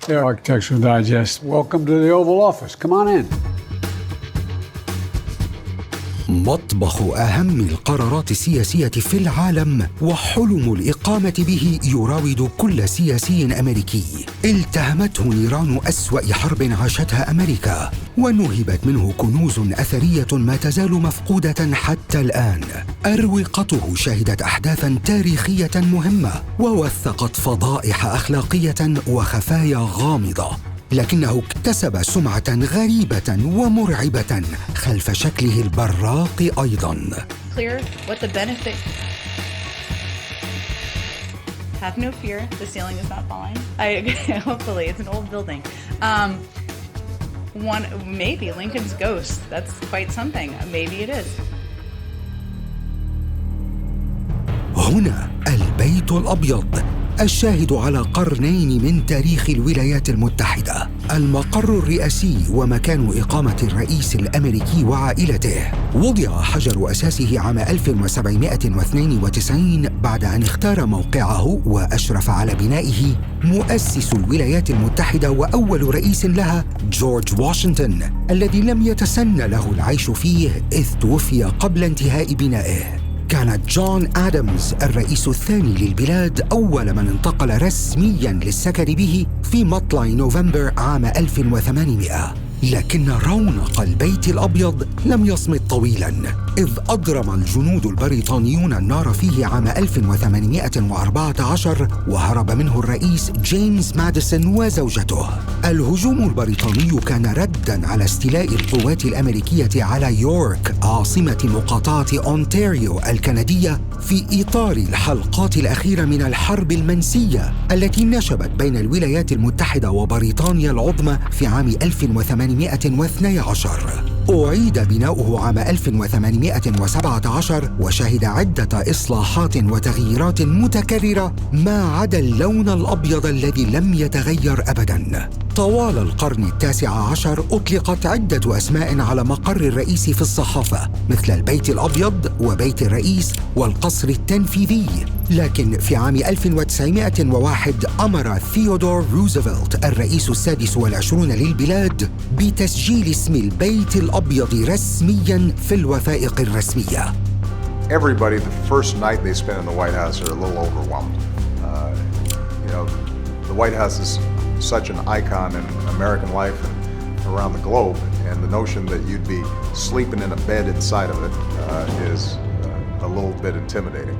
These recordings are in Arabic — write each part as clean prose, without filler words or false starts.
The Architectural Digest. Welcome to the Oval Office. Come on in. مطبخ أهم القرارات السياسية في العالم وحلم الإقامة به يراود كل سياسي أمريكي. التهمته نيران أسوأ حرب عاشتها أمريكا، ونهبت منه كنوز أثرية ما تزال مفقودة حتى الآن. أروقته شهدت أحداثاً تاريخية مهمة، ووثقت فضائح أخلاقية وخفايا غامضة، لكنه اكتسب سمعة غريبة ومرعبة خلف شكله البراق أيضاً. Clear what the benefit. Have no fear, the ceiling is not falling. Hopefully, it's an old building. Maybe Lincoln's ghost. That's quite something. Maybe it is. هنا البيت الأبيض، الشاهد على قرنين من تاريخ الولايات المتحدة، المقر الرئاسي ومكان إقامة الرئيس الأمريكي وعائلته. وضع حجر أساسه عام 1792 بعد أن اختار موقعه وأشرف على بنائه مؤسس الولايات المتحدة وأول رئيس لها جورج واشنطن، الذي لم يتسنى له العيش فيه إذ توفي قبل انتهاء بنائه. كان جون آدمز الرئيس الثاني للبلاد أول من انتقل رسمياً للسكن به في مطلع نوفمبر عام 1800. لكن رونق البيت الأبيض لم يصمت طويلاً، إذ أضرم الجنود البريطانيون النار فيه عام 1814 وهرب منه الرئيس جيمس ماديسون وزوجته. الهجوم البريطاني كان رداً على استيلاء القوات الأمريكية على يورك عاصمة مقاطعة أونتاريو الكندية في إطار الحلقات الأخيرة من الحرب المنسية التي نشبت بين الولايات المتحدة وبريطانيا العظمى في عام 1812. أعيد بناؤه عام 1817 وشهد عدة إصلاحات وتغييرات متكررة ما عدا اللون الأبيض الذي لم يتغير أبداً. طوال القرن التاسع عشر أطلقت عدة أسماء على مقر الرئيس في الصحافة، مثل البيت الأبيض وبيت الرئيس والقصر التنفيذي. لكن في عام 1901 أمر ثيودور روزفلت الرئيس السادس والعشرون للبلاد بتسجيل اسم البيت الأبيض رسمياً في الوثائق الرسمية. Everybody, the first night they spend in the White House are a little overwhelmed. The White House is such an icon in American life and around the globe, and the notion that you'd be sleeping in a bed inside of it is a little bit intimidating.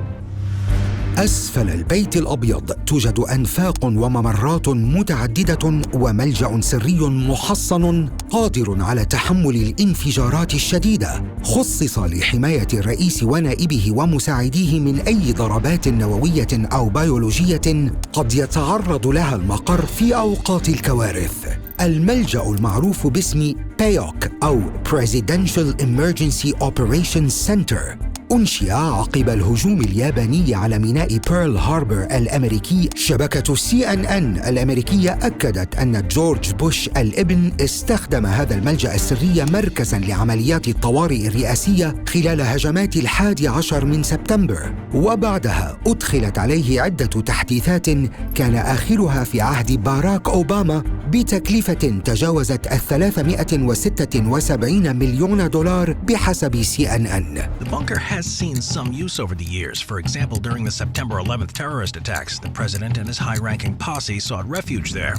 أسفل البيت الأبيض توجد أنفاق وممرات متعددة وملجأ سري محصن قادر على تحمل الانفجارات الشديدة، خصص لحماية الرئيس ونائبه ومساعديه من أي ضربات نووية أو بيولوجية قد يتعرض لها المقر في أوقات الكوارث. الملجأ المعروف باسم بيوك أو Presidential Emergency Operations Center أنشئ عقب الهجوم الياباني على ميناء بيرل هاربر الأمريكي. شبكة CNN الأمريكية أكدت أن جورج بوش الابن استخدم هذا الملجأ السري مركزاً لعمليات الطوارئ الرئاسية خلال هجمات 11 من سبتمبر، وبعدها أدخلت عليه عدة تحديثات كان آخرها في عهد باراك أوباما بتكلفة تجاوزت 376 مليون دولار بحسب CNN. The bunker has seen some use over the years. For example, during the September 11th terrorist attacks, the president and his high-ranking posse sought refuge there.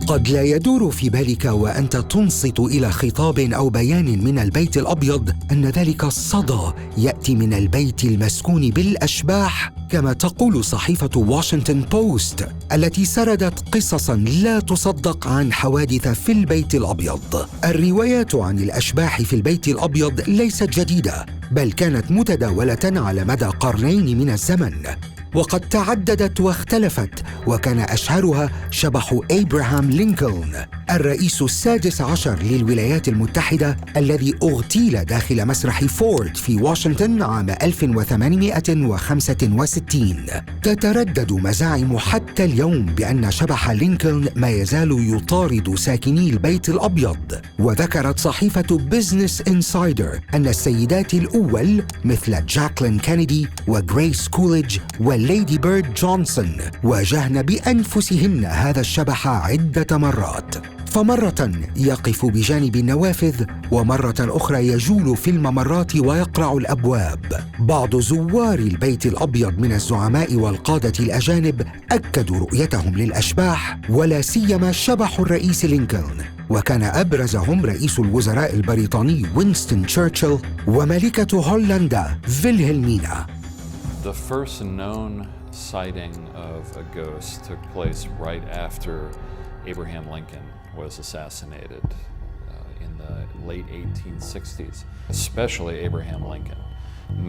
قد لا يدور في بالك وأنت تنصت إلى خطاب أو بيان من البيت الأبيض أن ذلك الصدى يأتي من البيت المسكون بالأشباح، كما تقول صحيفة واشنطن بوست التي سردت قصصاً لا تصدق عن حوادث في البيت الأبيض. الروايات عن الأشباح في البيت الأبيض ليست جديدة، بل كانت متداولة على مدى قرنين من الزمن، وقد تعددت واختلفت، وكان أشهرها شبح إبراهام لينكولن الرئيس السادس عشر للولايات المتحدة الذي اغتيل داخل مسرح فورد في واشنطن عام 1865. تتردد مزاعم حتى اليوم بأن شبح لينكولن ما يزال يطارد ساكني البيت الأبيض، وذكرت صحيفة بيزنس إنسايدر أن السيدات الأول مثل جاكلين كينيدي وغريس كوليدج الليدي بيرد جونسون واجهن بأنفسهن هذا الشبح عدة مرات، فمرة يقف بجانب النوافذ ومرة أخرى يجول في الممرات ويقرع الأبواب. بعض زوار البيت الأبيض من الزعماء والقادة الأجانب أكدوا رؤيتهم للأشباح، ولا سيما شبح الرئيس لينكولن، وكان أبرزهم رئيس الوزراء البريطاني وينستون تشرشل وملكة هولندا فيلهلمينا. The first known sighting of a ghost took place right after Abraham Lincoln was assassinated in the late 1860s, especially Abraham Lincoln.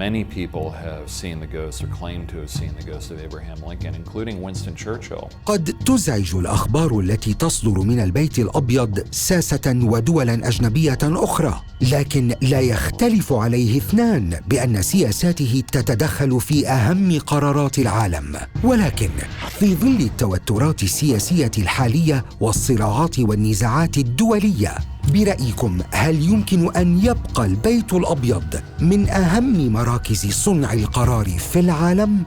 Many people have seen the ghost or claim to have seen the ghost of Abraham Lincoln, including Winston Churchill. قد تزعج الأخبار التي تصدر من البيت الأبيض ساسة ودولا أجنبية أخرى، لكن لا يختلف عليه اثنان بأن سياساته تتدخل في أهم قرارات العالم. ولكن في ظل التوترات السياسية الحالية والصراعات والنزاعات الدولية، برأيكم هل يمكن أن يبقى البيت الأبيض من أهم مراكز صنع القرار في العالم؟